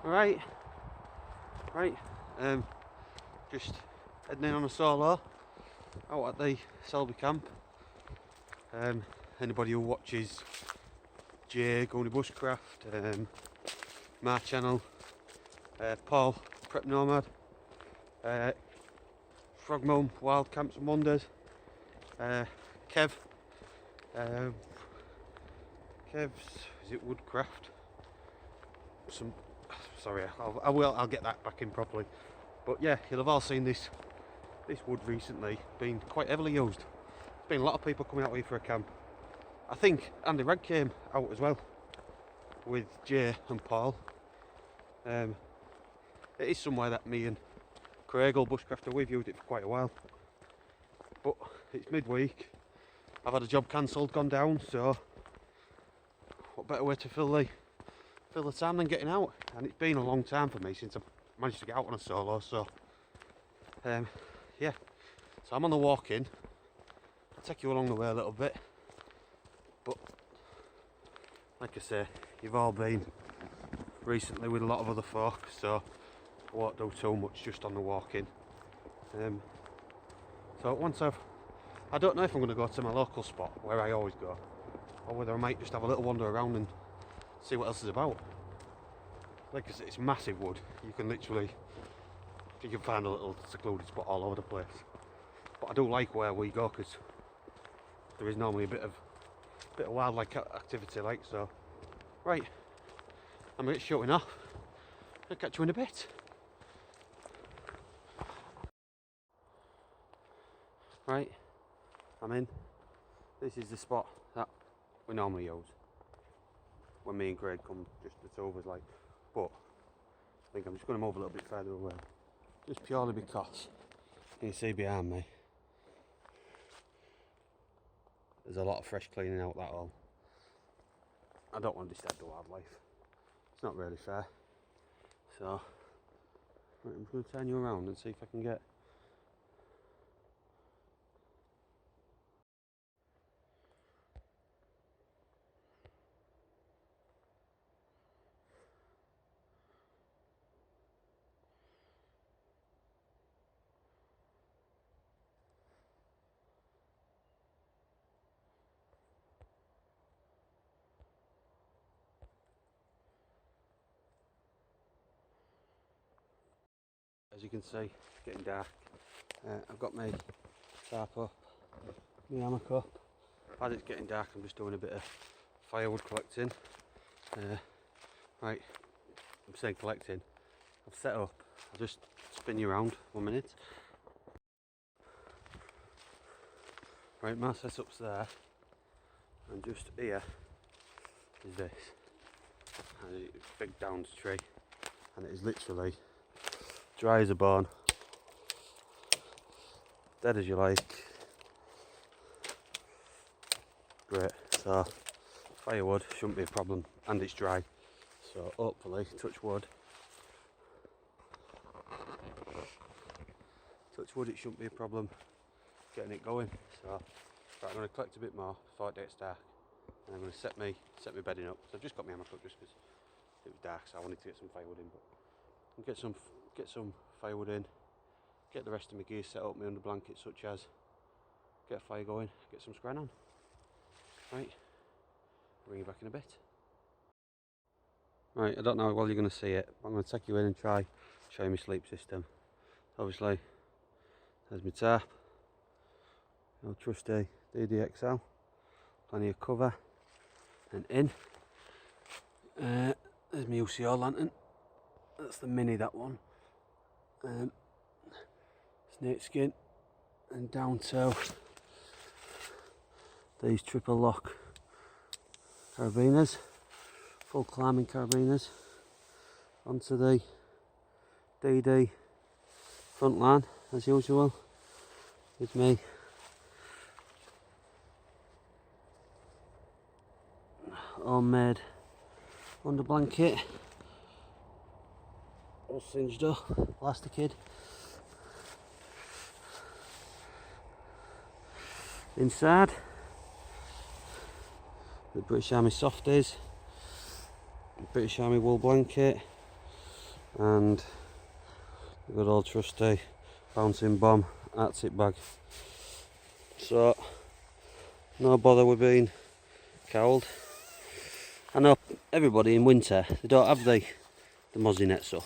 Right, just heading in on a solo out at the Selby camp. Anybody who watches Jay, Gony Bushcraft, my channel, Paul, Prep Nomad, Frog Mum, Wild Camps and Wonders, Kev, Kev's, is it Woodcraft? Sorry, I'll get that back in properly. But yeah, you'll have all seen this wood recently being quite heavily used. There's been a lot of people coming out here for a camp. I think Andy Ragg came out as well with Jay and Paul. It is somewhere that me and Craig, old bushcrafter, we've used it for quite a while. But it's midweek. I've had a job cancelled, gone down, so what better way to fill the time than getting out? And it's been a long time for me since I've managed to get out on a solo, so yeah. So I'm on the walk in. I'll take you along the way a little bit. But like I say, you've all been recently with a lot of other folk, so I won't do too much just on the walk in. So once I don't know if I'm going to go to my local spot where I always go, or whether I might just have a little wander around and see what else is about. Like I said, it's massive wood. You can find a little secluded spot all over the place. But I do like where we go because there is normally a bit of wildlife activity, like so. Right, I'm a bit shutting off. I'll catch you in a bit. Right, I'm in. This is the spot that we normally use when me and Craig come, just the two of us, like. But I think I'm just going to move a little bit further away, just purely because you can see behind me there's a lot of fresh cleaning out that hole. I don't want to disturb the wildlife. It's not really fair. So right, I'm just going to turn you around and see if I can get. As you can see, it's getting dark. I've got my tarp up, my hammock up. As it's getting dark, I'm just doing a bit of firewood collecting. Right, I'm saying collecting. I've set up. I'll just spin you around 1 minute. Right, my setup's there, and just here is this. And it's a big downs tree, and it is literally dry as a bone, dead as you like. Great, so firewood shouldn't be a problem, and it's dry, so hopefully, touch wood, it shouldn't be a problem getting it going. So right, I'm going to collect a bit more before it gets dark, and I'm going to set my bedding up. So I've just got my hammock up just because it was dark, so I wanted to get some firewood in, but I'll get some firewood in, get the rest of my gear set up, my under blankets, such as get a fire going, get some scran on. Right, bring you back in a bit. Right, I don't know how well you're going to see it, but I'm going to take you in and try show you my sleep system. Obviously, there's my tarp, old trusty DDXL, plenty of cover, and in. There's my UCO lantern. That's the mini, that one. Snake skin, and down to these triple lock carabiners, full climbing carabiners, onto the DD front line as usual, with me homemade under blanket, all singed up, elasticid. Inside, the British Army softies, British Army wool blanket, and the good old trusty bouncing bomb Arctic bag. So no bother with being cold. I know everybody in winter, they don't have the mozzie nets up.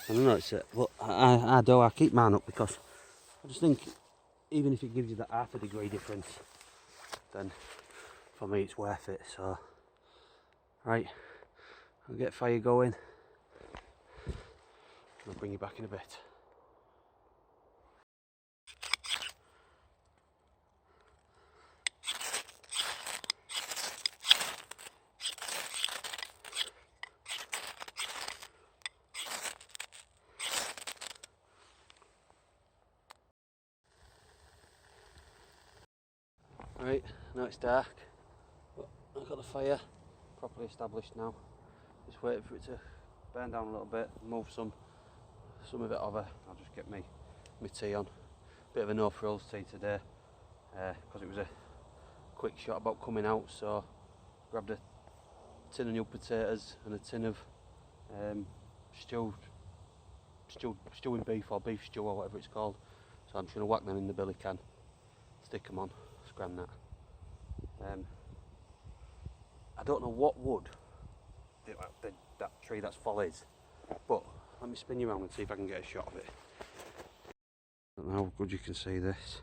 I don't know, it's but I do, I keep mine up because I just think even if it gives you that half a degree difference, then for me it's worth it. So right, I'll get fire going. I'll bring you back in a bit. Right, now it's dark, but I've got the fire properly established now. Just waiting for it to burn down a little bit, move some of it over. I'll just get my tea on. Bit of a no frills tea today, because it was a quick shot about coming out, so grabbed a tin of new potatoes and a tin of stewing beef, or beef stew, or whatever it's called. So I'm just going to whack them in the billy can, stick them on, scram that. I don't know what wood that tree that's fall is, but let me spin you around and see if I can get a shot of it. I don't know how good you can see this.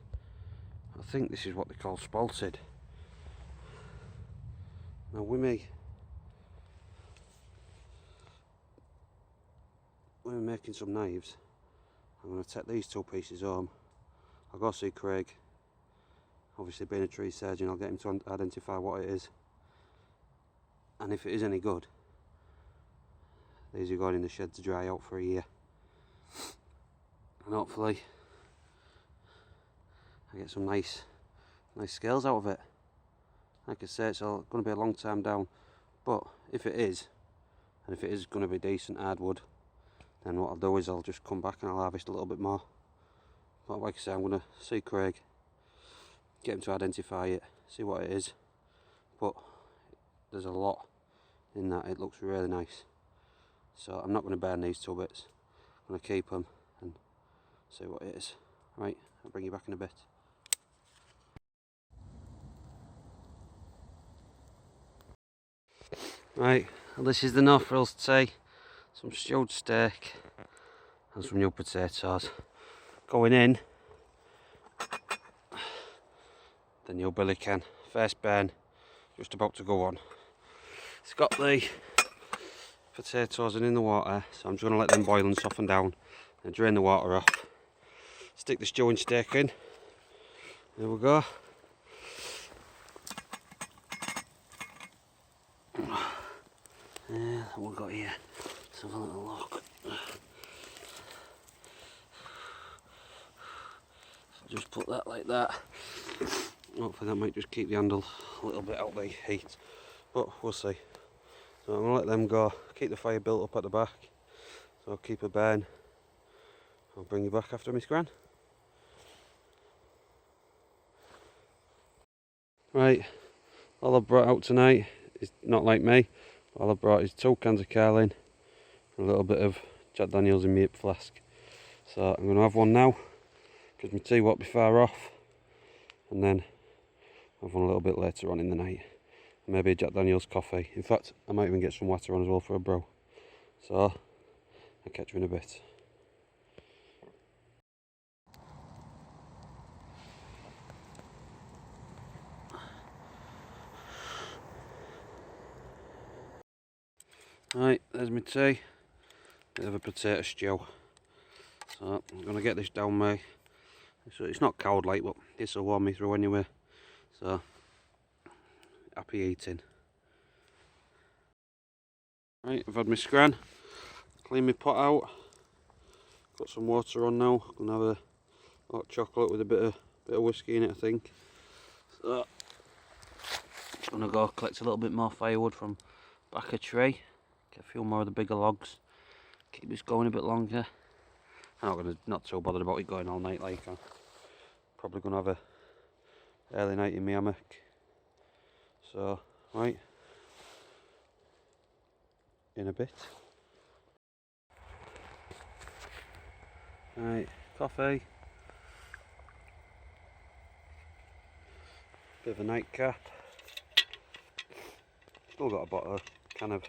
I think this is what they call spalted. Now with me, when I'm making some knives, I'm going to take these two pieces home. I'll go see Craig. Obviously being a tree surgeon, I'll get him to identify what it is. And if it is any good, these are going in the shed to dry out for a year. And hopefully I get some nice scales out of it. Like I say, it's going to be a long time down, but if it is, and if it is going to be decent hardwood, then what I'll do is I'll just come back and I'll harvest a little bit more. But like I say, I'm going to see Craig, get him to identify it, see what it is. But there's a lot in that, it looks really nice. So I'm not going to burn these two bits, I'm going to keep them and see what it is. Right, I'll bring you back in a bit. Right, well, this is the no frills tea, some stewed steak and some new potatoes. Going in, the new billy can, first burn, just about to go on. It's got the potatoes in the water, so I'm just going to let them boil and soften down and drain the water off. Stick the stewing steak in, there we go. What we've got here, let's have a little look. Just put that like that. Hopefully that might just keep the handle a little bit out of the heat, but we'll see. So I'm going to let them go, keep the fire built up at the back, so I'll keep a burn. I'll bring you back after my scran. Right, all I've brought out tonight is not like me. All I've brought is 2 cans of Carling, a little bit of Jack Daniels in my hip flask. So I'm going to have one now, because my tea won't be far off, and then have one a little bit later on in the night. Maybe a Jack Daniels coffee. In fact, I might even get some water on as well for a brew. So I'll catch you in a bit. Right, there's my tea. Bit of a potato stew. So I'm going to get this down me. So it's not cold like, but this will warm me through anyway. So happy eating. Right, I've had my scran. Clean my pot out. Got some water on now. Gonna have a hot chocolate with a bit of whiskey in it, I think. So just gonna go collect a little bit more firewood from back a tree. Get a few more of the bigger logs. Keep this going a bit longer. I'm not so bothered about it going all night. Like I'm probably gonna have a early night in my hammock. So right, in a bit. Right, coffee. Bit of a nightcap. Still got a bottle of can of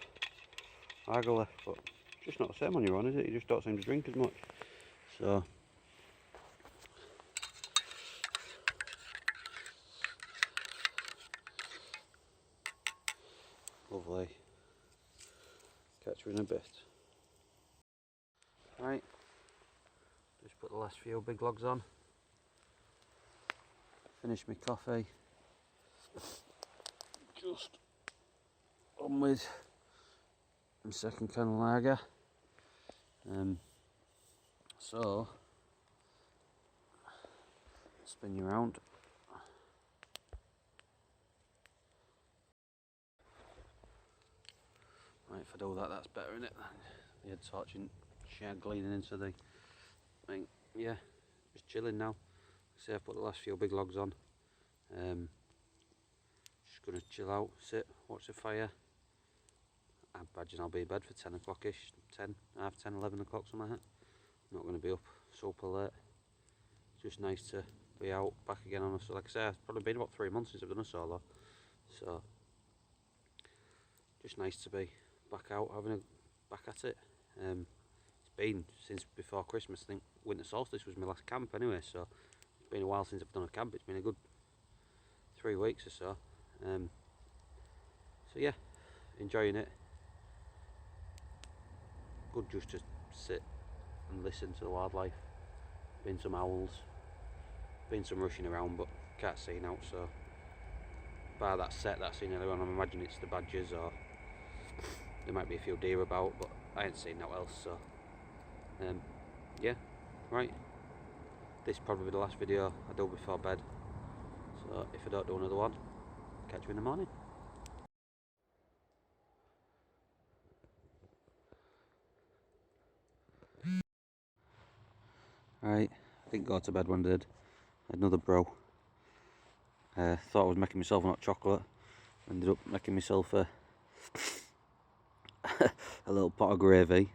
lager left, but just not the same on your own, is it? You just don't seem to drink as much. So lovely. Catch you in a bit. Right, just put the last few big logs on. Finish my coffee. Just on with my second can of lager. So spin you around. Right, if I do that, that's better, isn't it? The head torching, shag leaning into the thing. Yeah, just chilling now. See, I've put the last few big logs on. Just gonna chill out, sit, watch the fire. I imagine I'll be in bed for 10 o'clock-ish, 10, half 10, 11 o'clock, something like that. I'm not going to be up super late. It's just nice to be out, back again on a solo. Like I say, it's probably been about 3 months since I've done a solo. So, just nice to be back out, back at it. It's been since before Christmas. I think winter solstice was my last camp anyway, so it's been a while since I've done a camp. It's been a good 3 weeks or so. So yeah, enjoying it. Good just to sit and listen to the wildlife. Been some owls, been some rushing around, but can't see now, so bar that set that I seen earlier on, I'm imagining it's the badgers, or there might be a few deer about, but I ain't seen no else, so yeah, right, this is probably the last video I do before bed, so if I don't do another one, catch you in the morning. Right, I didn't go to bed when I did. Another bro. Thought I was making myself a hot chocolate. Ended up making myself a a little pot of gravy.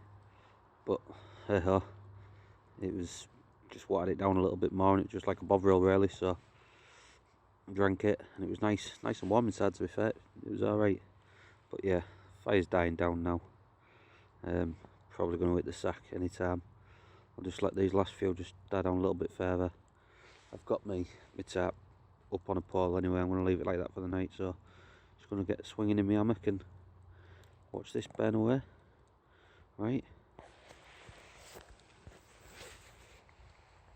But hey ho, it was just watered it down a little bit more, and it's just like a bovril really. So I drank it, and it was nice and warm inside. To be fair, it was all right. But yeah, fire's dying down now. Probably going to hit the sack anytime. I'll just let these last few just die down a little bit further. I've got my tarp up on a pole anyway. I'm going to leave it like that for the night, so just going to get swinging in my hammock and watch this burn away. Right.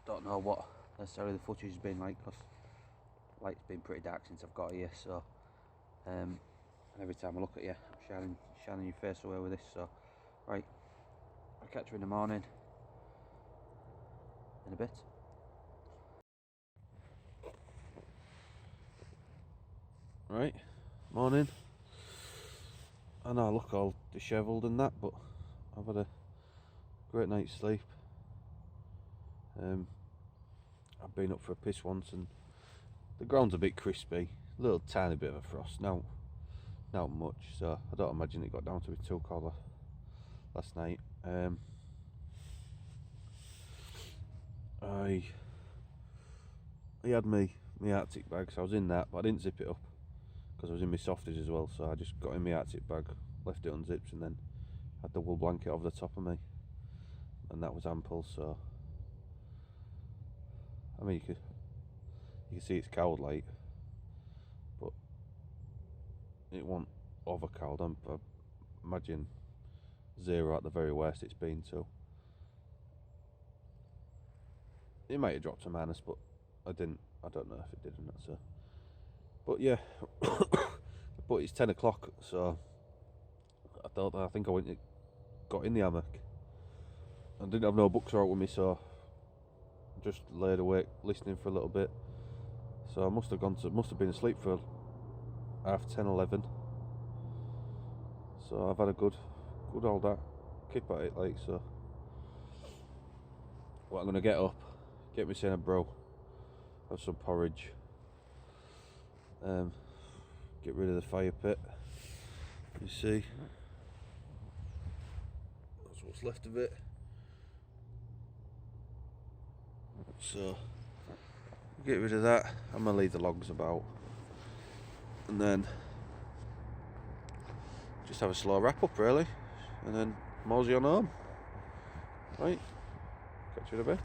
Don't know what necessarily the footage has been like, because light's been pretty dark since I've got here, so and every time I look at you I'm shining your face away with this. So right, I'll catch you in the morning in a bit. Right, morning. I know I look all dishevelled and that, but I've had a great night's sleep. I've been up for a piss once, and the ground's a bit crispy, a little tiny bit of a frost, not much, so I don't imagine it got down to be too cold last night. I had my Arctic bag, so I was in that, but I didn't zip it up because I was in my softies as well, so I just got in my Arctic bag, left it unzipped, and then had the wool blanket over the top of me, and that was ample. So I mean, you can see it's cold like, but it wasn't over cold. I imagine 0 at the very worst it's been to. It might have dropped to minus, but I don't know if it did or not, so. But yeah, but it's 10 o'clock, so I think I got in the hammock. I didn't have no books out with me, so just laid awake listening for a little bit. So I must have been asleep for half 10, 11. So I've had a good old that keep at it like. So what I'm gonna get up, get me saying a bro, have some porridge, get rid of the fire pit. You see, that's what's left of it. So get rid of that. I'm gonna leave the logs about, and then just have a slow wrap up really, and then mosey on home. Right, catch you in a bit.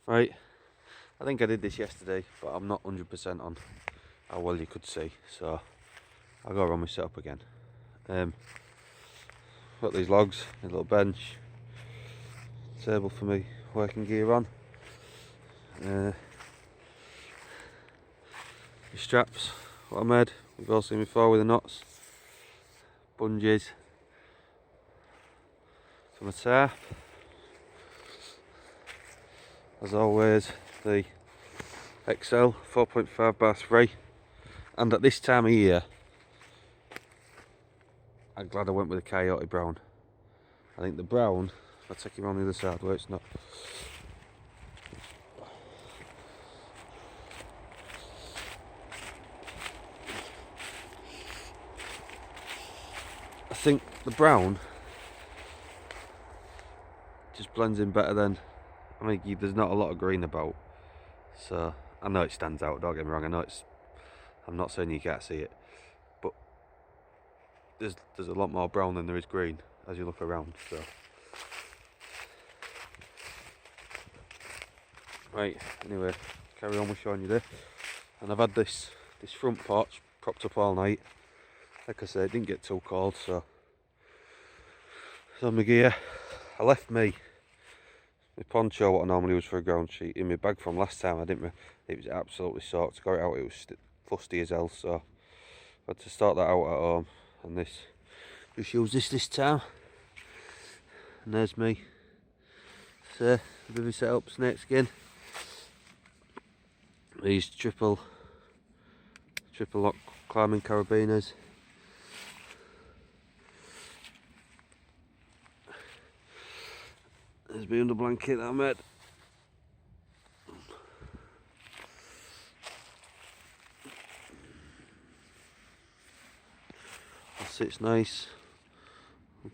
Right, I think I did this yesterday, but I'm not 100% on how well you could see, so I'll go around my setup again. Got these logs, a little bench, table for me working gear on, the straps, what I made, we've all seen before with the knots, bungees for my tarp, as always the XL 4.5 bar 3, and at this time of year I'm glad I went with the Coyote brown. I think the brown, if I take him on the other side where it's not, I think the brown just blends in better than, I mean there's not a lot of green about, so I know it stands out, don't get me wrong, I know it's, I'm not saying you can't see it, but there's a lot more brown than there is green as you look around, so. Right, anyway, carry on with showing you this, and I've had this front porch propped up all night. Like I said, it didn't get too cold, so it's on my gear. I left my poncho, what I normally use for a ground sheet, in my bag from last time. It was absolutely soaked. Got it out, it was fusty as hell, so I had to start that out at home, and just use this time. And there's me, so a bit of a setup, snake skin, these triple lock climbing carabiners, there's my under blanket that I made, that sits nice,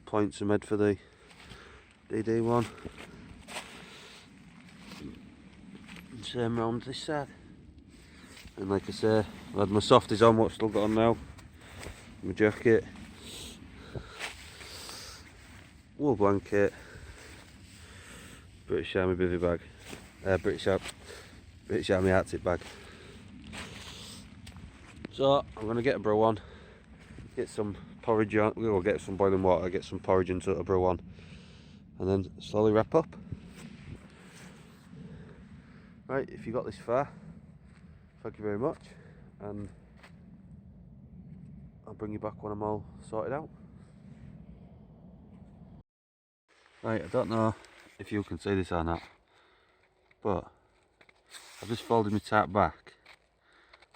points are made for the DD one, and same round this side. And like I say, I had my softies on, what I've still got on now, my jacket, wool blanket, British Army bivvy bag, British Army Arctic bag. So I'm going to get a brew on, get some porridge on, we'll get some boiling water, get some porridge into a brew on, and then slowly wrap up. Right, if you got this far, thank you very much, and I'll bring you back when I'm all sorted out. Right, I don't know if you can see this or not, but I've just folded my tarp back.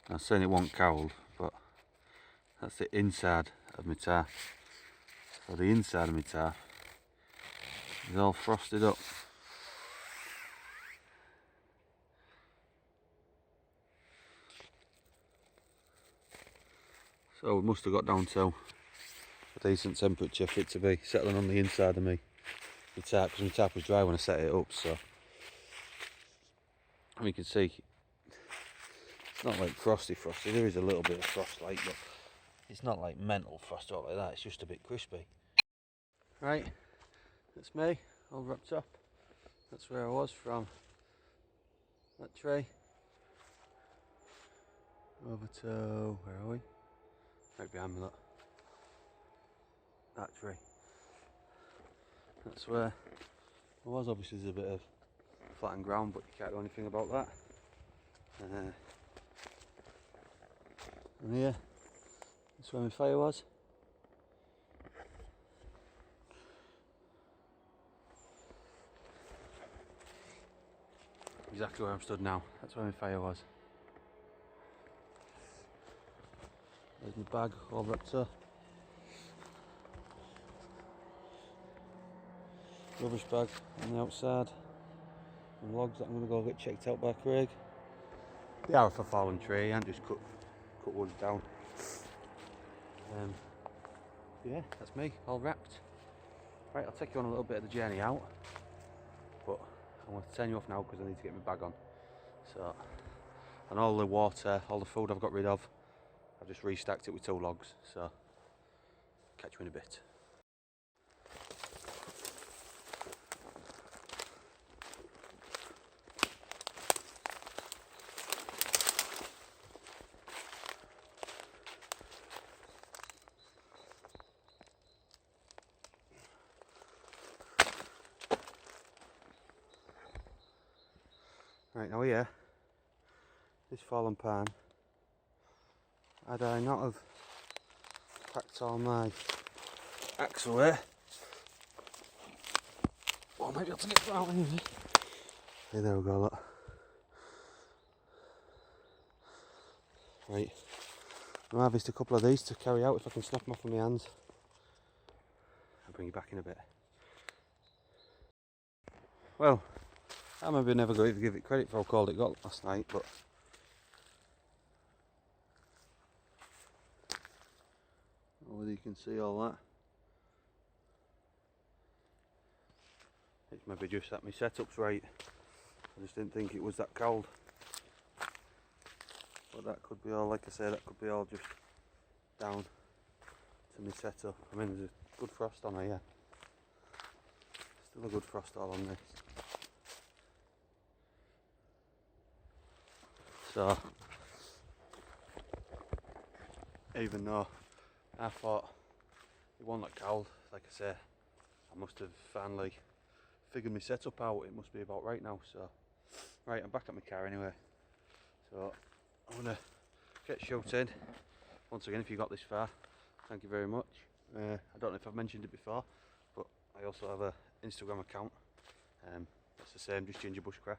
I'm saying it wasn't cold, but that's the inside of my tarp. So the inside of my tarp is all frosted up. So we must have got down to a decent temperature for it to be settling on the inside of my tarp, because my tarp was dry when I set it up, so and you can see it's not like frosty, there is a little bit of frost like, but it's not like mental frost or like that, it's just a bit crispy. Right, that's me, all wrapped up. That's where I was from that tree over to, where are we? Right behind me, look. That tree. That's where I was. Obviously there's a bit of flattened ground, but you can't do anything about that. And here, that's where my fire was. Exactly where I'm stood now, that's where my fire was. There's my bag all wrapped up. Rubbish bag on the outside. And logs that I'm going to go get checked out by Craig. They are off a fallen tree, and just cut wood down. Yeah, that's me, all wrapped. Right, I'll take you on a little bit of the journey out, but I'm going to turn you off now because I need to get my bag on. So, and all the water, all the food I've got rid of, I've just restacked it with 2 logs. So, catch you in a bit. Right, now here, this fallen palm, had I not have packed all my axe away, well, I might be able to get it out anyway. Hey, there we go, look. Right, I'll harvest a couple of these to carry out if I can snap them off with my hands. I'll bring you back in a bit. Well, I maybe never going to give it credit for how cold it got last night, but whether you can see all that. It's maybe just that my setup's right. I just didn't think it was that cold. But that could be all, like I say, that could be all just down to my setup. I mean, there's a good frost on here. Still a good frost all on this. So, even though I thought it wasn't that cold, like I say, I must have finally figured my setup out. It must be about right now. So, right, I'm back at my car anyway. So, I'm going to get shooting. Once again, if you got this far, thank you very much. I don't know if I've mentioned it before, but I also have an Instagram account. It's the same, just Ginger Bushcraft.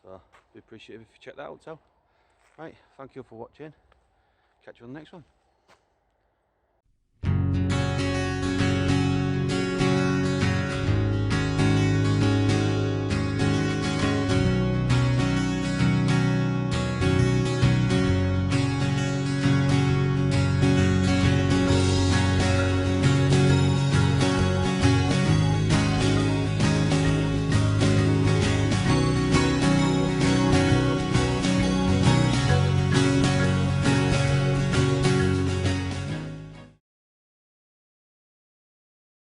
So, be appreciative if you check that out too. Right, thank you for watching. Catch you on the next one.